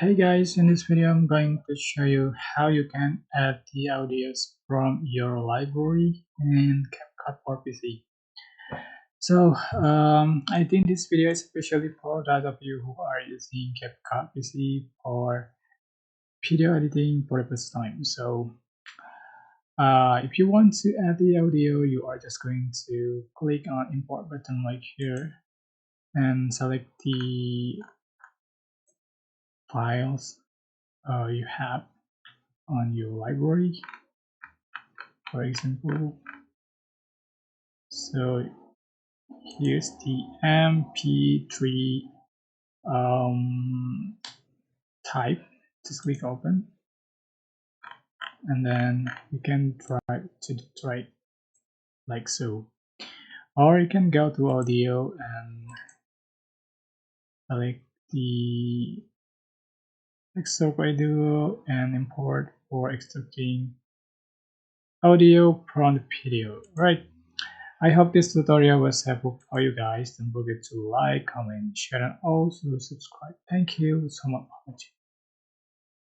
Hey guys, in this video I'm going to show you how you can add the audios from your library in Capcut for PC. I think this video is especially for those of you who are using Capcut PC for video editing for the first time. If you want to add the audio, you are just going to click on import button like here and select the files you have on your library. For example, so here's the mp3 type. Just click open and then you can drag to the right like so, or you can go to audio and select the extract audio and import for extracting audio from the video. Right, I hope this tutorial was helpful for you guys. Don't forget to like, comment, share, and also subscribe. Thank you so much for watching.